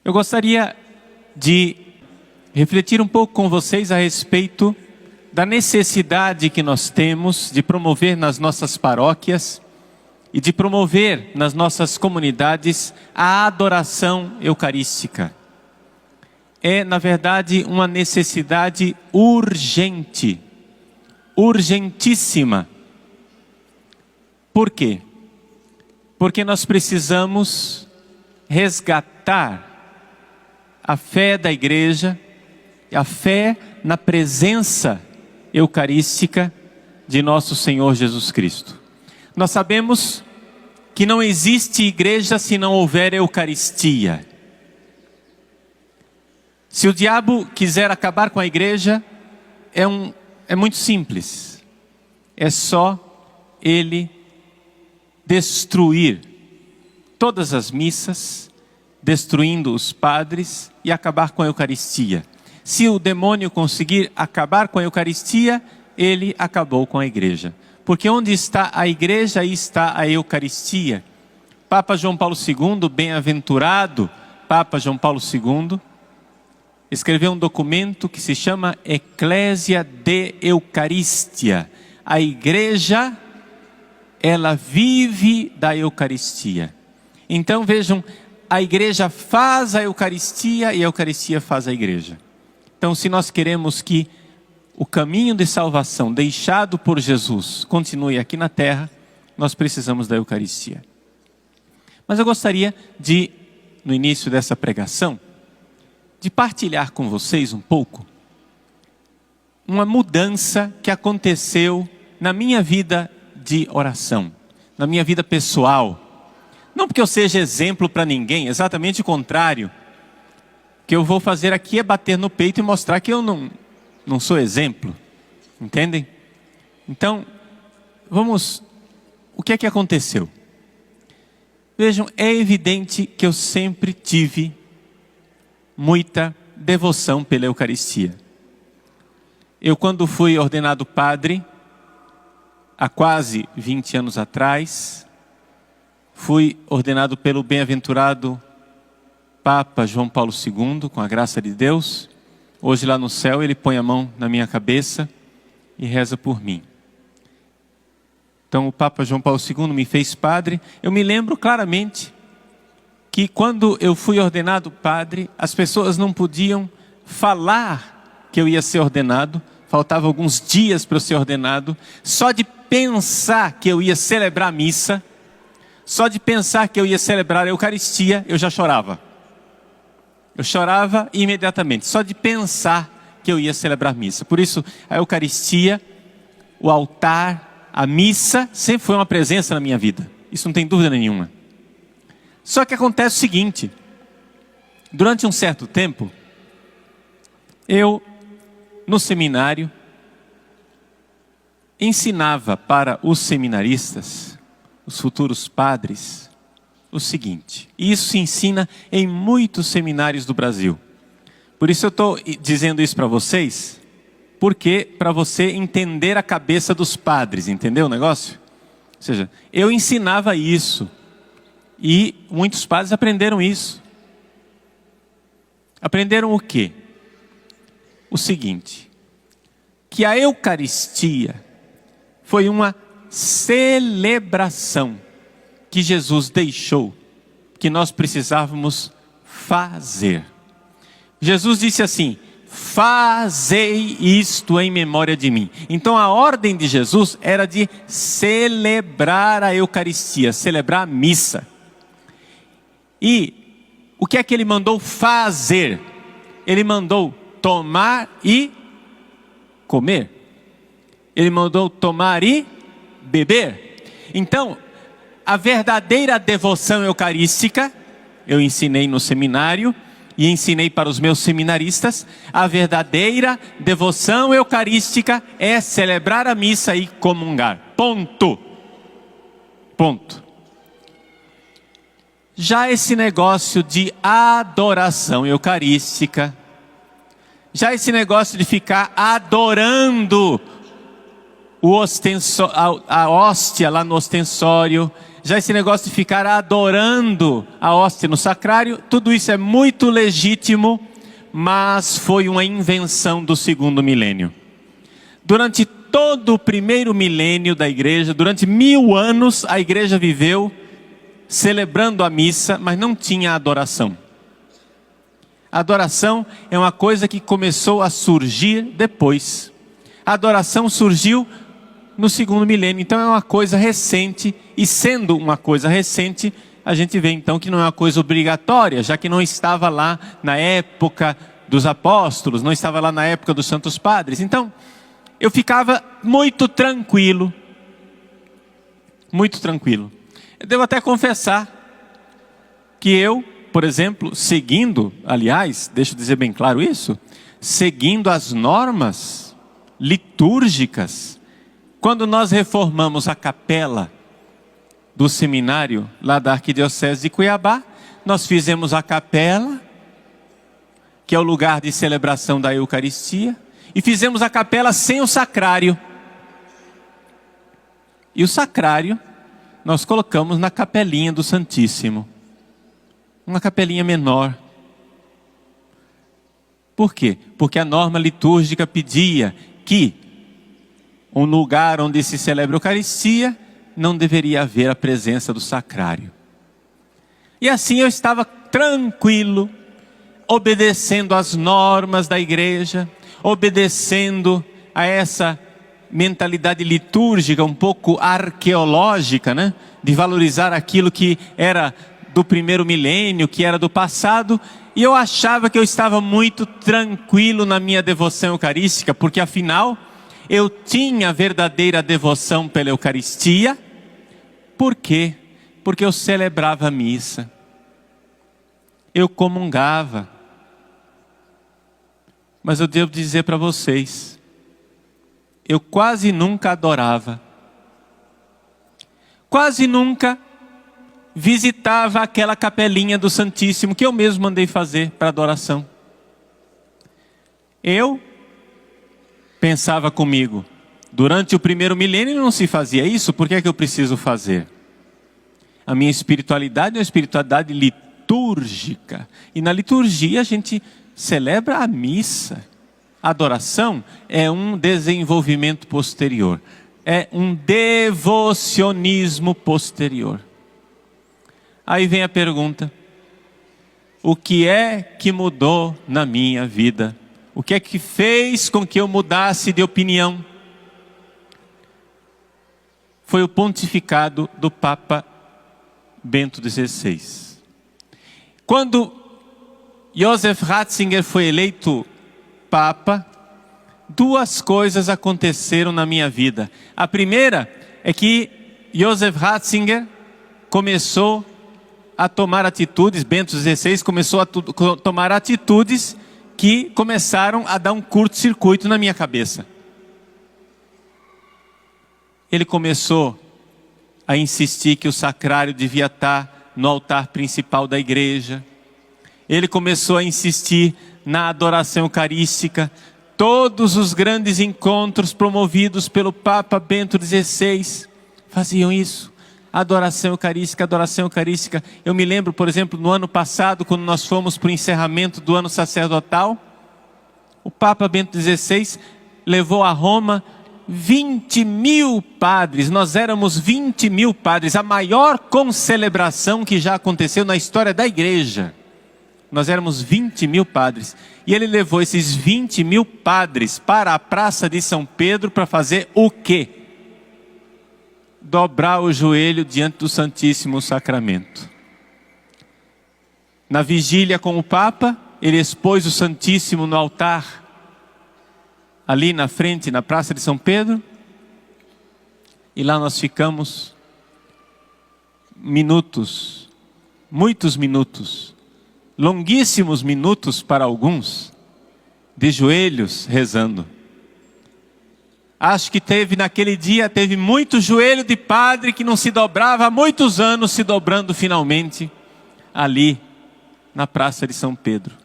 Eu gostaria de refletir um pouco com vocês a respeito da necessidade que nós temos de promover nas nossas paróquias e de promover nas nossas comunidades a adoração eucarística. É, na verdade, uma necessidade urgente, urgentíssima. Por quê? Porque nós precisamos resgatar a fé da igreja, a fé na presença eucarística de nosso Senhor Jesus Cristo. Nós sabemos que não existe igreja se não houver eucaristia. Se o diabo quiser acabar com a igreja, é muito simples. É só ele destruir todas as missas, destruindo os padres e acabar com a Eucaristia. Se o demônio conseguir acabar com a Eucaristia, ele acabou com a igreja. Porque onde está a igreja, aí está a Eucaristia. Papa João Paulo II, bem-aventurado Papa João Paulo II, escreveu um documento que se chama Ecclesia de Eucaristia. A igreja, ela vive da Eucaristia. Então vejam, a igreja faz a Eucaristia e a Eucaristia faz a igreja. Então, se nós queremos que o caminho de salvação deixado por Jesus continue aqui na terra, nós precisamos da Eucaristia. Mas eu gostaria de, no início dessa pregação, de partilhar com vocês um pouco uma mudança que aconteceu na minha vida de oração, na minha vida pessoal. Não porque eu seja exemplo para ninguém, exatamente o contrário. O que eu vou fazer aqui é bater no peito e mostrar que eu não sou exemplo. Entendem? Então, o que é que aconteceu? Vejam, é evidente que eu sempre tive muita devoção pela Eucaristia. Eu, quando fui ordenado padre, há quase 20 anos atrás, fui ordenado pelo bem-aventurado Papa João Paulo II, com a graça de Deus. Hoje lá no céu ele põe a mão na minha cabeça e reza por mim. Então o Papa João Paulo II me fez padre. Eu me lembro claramente que quando eu fui ordenado padre, as pessoas não podiam falar que eu ia ser ordenado. Faltavam alguns dias para eu ser ordenado. Só de pensar que eu ia celebrar a missa, só de pensar que eu ia celebrar a Eucaristia, eu já chorava. Eu chorava imediatamente, só de pensar que eu ia celebrar a missa. Por isso, a Eucaristia, o altar, a missa, sempre foi uma presença na minha vida. Isso não tem dúvida nenhuma. Só que acontece o seguinte: durante um certo tempo, eu, no seminário, ensinava para os seminaristas, os futuros padres, o seguinte. E isso se ensina em muitos seminários do Brasil. Por isso eu estou dizendo isso para vocês, porque para você entender a cabeça dos padres, entendeu o negócio? Ou seja, eu ensinava isso e muitos padres aprenderam isso. Aprenderam o quê? O seguinte, que a Eucaristia foi uma celebração que Jesus deixou, que nós precisávamos fazer. Jesus disse assim: fazei isto em memória de mim. Então a ordem de Jesus era de celebrar a Eucaristia, celebrar a missa. E o que é que ele mandou fazer? Ele mandou tomar e comer. Ele mandou tomar e beber. Então, a verdadeira devoção eucarística, eu ensinei no seminário e ensinei para os meus seminaristas, a verdadeira devoção eucarística é celebrar a missa e comungar. Ponto. Ponto. Já esse negócio de adoração eucarística, já esse negócio de ficar adorando a hóstia lá no ostensório, já esse negócio de ficar adorando a hóstia no sacrário, tudo isso é muito legítimo, mas foi uma invenção do segundo milênio. Durante todo o primeiro milênio da igreja, durante 1000 anos, a igreja viveu celebrando a missa, mas não tinha adoração. A adoração é uma coisa que começou a surgir depois. A adoração surgiu no segundo milênio, então é uma coisa recente, e sendo uma coisa recente, a gente vê então que não é uma coisa obrigatória, já que não estava lá na época dos apóstolos, não estava lá na época dos santos padres. Então, eu ficava muito tranquilo. Muito tranquilo. Eu devo até confessar que eu, por exemplo, seguindo, aliás, deixa eu dizer bem claro isso, seguindo as normas litúrgicas, quando nós reformamos a capela do seminário lá da Arquidiocese de Cuiabá, nós fizemos a capela, que é o lugar de celebração da Eucaristia, e fizemos a capela sem o sacrário. E o sacrário nós colocamos na capelinha do Santíssimo. Uma capelinha menor. Por quê? Porque a norma litúrgica pedia que um lugar onde se celebra a Eucaristia não deveria haver a presença do sacrário. E assim eu estava tranquilo, obedecendo às normas da igreja, obedecendo a essa mentalidade litúrgica um pouco arqueológica, né? De valorizar aquilo que era do primeiro milênio, que era do passado, e eu achava que eu estava muito tranquilo na minha devoção eucarística, porque afinal eu tinha verdadeira devoção pela Eucaristia. Por quê? Porque eu celebrava a missa, eu comungava. Mas eu devo dizer para vocês, eu quase nunca adorava, quase nunca visitava aquela capelinha do Santíssimo que eu mesmo mandei fazer para adoração. Eu pensava comigo, durante o primeiro milênio não se fazia isso, por que é que eu preciso fazer? A minha espiritualidade é uma espiritualidade litúrgica, e na liturgia a gente celebra a missa. A adoração é um desenvolvimento posterior, é um devocionismo posterior. Aí vem a pergunta: o que é que mudou na minha vida? O que é que fez com que eu mudasse de opinião? Foi o pontificado do Papa Bento XVI. Quando Joseph Ratzinger foi eleito Papa, duas coisas aconteceram na minha vida. A primeira é que Joseph Ratzinger começou a tomar atitudes, Bento XVI começou a tomar atitudes que começaram a dar um curto-circuito na minha cabeça. Ele começou a insistir que o sacrário devia estar no altar principal da igreja. Ele começou a insistir na adoração eucarística. Todos os grandes encontros promovidos pelo Papa Bento XVI faziam isso. Adoração eucarística, adoração eucarística. Eu me lembro, por exemplo, no ano passado, quando nós fomos para o encerramento do ano sacerdotal, o Papa Bento XVI levou a Roma 20.000 padres. Nós éramos 20.000 padres, a maior concelebração que já aconteceu na história da igreja. Nós éramos 20.000 padres. E ele levou esses 20.000 padres para a Praça de São Pedro para fazer o quê? Dobrar o joelho diante do Santíssimo Sacramento. Na vigília com o Papa, ele expôs o Santíssimo no altar, ali na frente, na Praça de São Pedro, e lá nós ficamos minutos, muitos minutos, longuíssimos minutos para alguns, de joelhos rezando. Acho que naquele dia, teve muito joelho de padre que não se dobrava há muitos anos, se dobrando finalmente ali na Praça de São Pedro.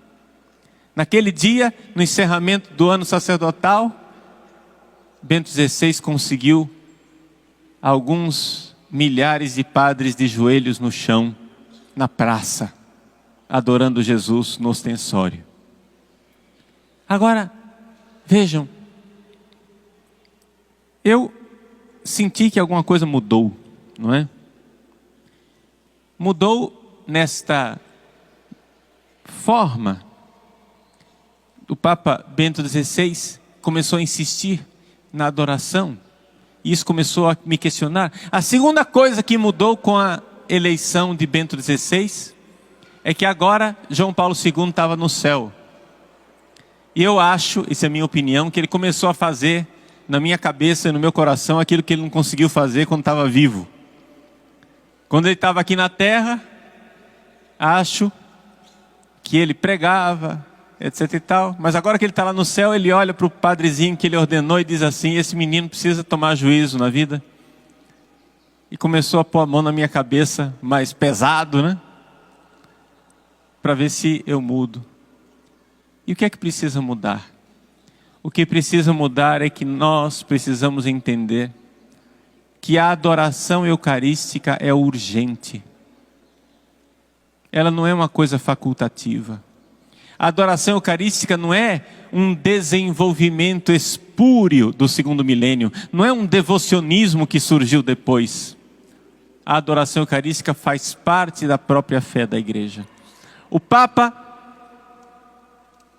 Naquele dia, no encerramento do ano sacerdotal, Bento XVI conseguiu alguns milhares de padres de joelhos no chão, na praça, adorando Jesus no ostensório. Agora, vejam, eu senti que alguma coisa mudou, não é? Mudou nesta forma. O Papa Bento XVI começou a insistir na adoração, e isso começou a me questionar. A segunda coisa que mudou com a eleição de Bento XVI é que agora João Paulo II estava no céu. E eu acho, isso é a minha opinião, que ele começou a fazer na minha cabeça e no meu coração aquilo que ele não conseguiu fazer quando estava vivo. Quando ele estava aqui na terra, acho que ele pregava, etc e tal. Mas agora que ele está lá no céu, ele olha para o padrezinho que ele ordenou e diz assim: esse menino precisa tomar juízo na vida. E começou a pôr a mão na minha cabeça, mais pesado, né? Para ver se eu mudo. E o que é que precisa mudar? O que precisa mudar é que nós precisamos entender que a adoração eucarística é urgente. Ela não é uma coisa facultativa. A adoração eucarística não é um desenvolvimento espúrio do segundo milênio. Não é um devocionismo que surgiu depois. A adoração eucarística faz parte da própria fé da igreja. O Papa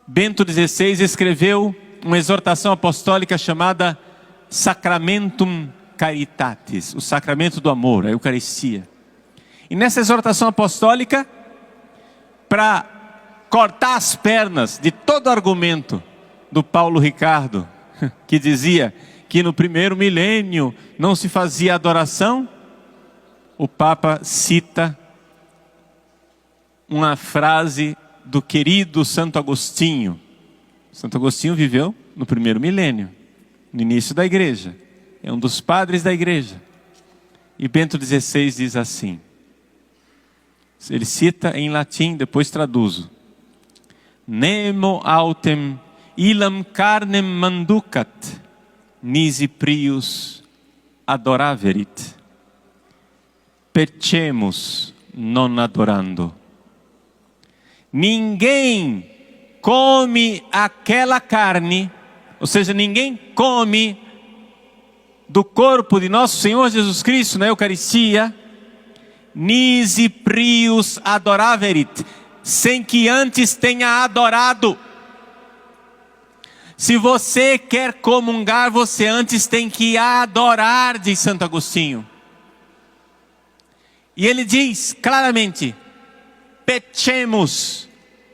Bento XVI escreveu uma exortação apostólica chamada Sacramentum Caritatis, o sacramento do amor, a Eucaristia. E nessa exortação apostólica, para cortar as pernas de todo argumento do Paulo Ricardo, que dizia que no primeiro milênio não se fazia adoração, o Papa cita uma frase do querido Santo Agostinho. Santo Agostinho viveu no primeiro milênio, no início da igreja. É um dos padres da igreja. E Bento XVI diz assim, ele cita em latim, depois traduzo: Nemo autem illam carnem manducat, nisi prius adoraverit. Pechemus non adorando. Ninguém come aquela carne, ou seja, ninguém come do corpo de nosso Senhor Jesus Cristo na Eucaristia, nisi prius adoraverit, sem que antes tenha adorado. Se você quer comungar, você antes tem que adorar, diz Santo Agostinho. E ele diz claramente: pechemus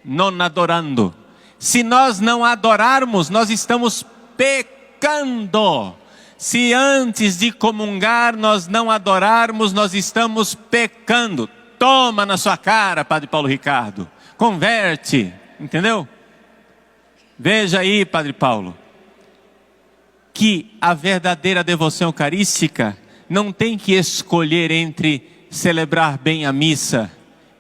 non adorando. Se nós não adorarmos, nós estamos pecando. Se antes de comungar nós não adorarmos, nós estamos pecando. Toma na sua cara, Padre Paulo Ricardo. Converte, entendeu? Veja aí, Padre Paulo, que a verdadeira devoção eucarística não tem que escolher entre celebrar bem a missa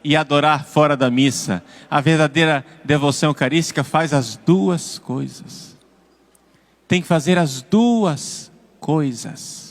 e adorar fora da missa. A verdadeira devoção eucarística faz as duas coisas. Tem que fazer as duas coisas.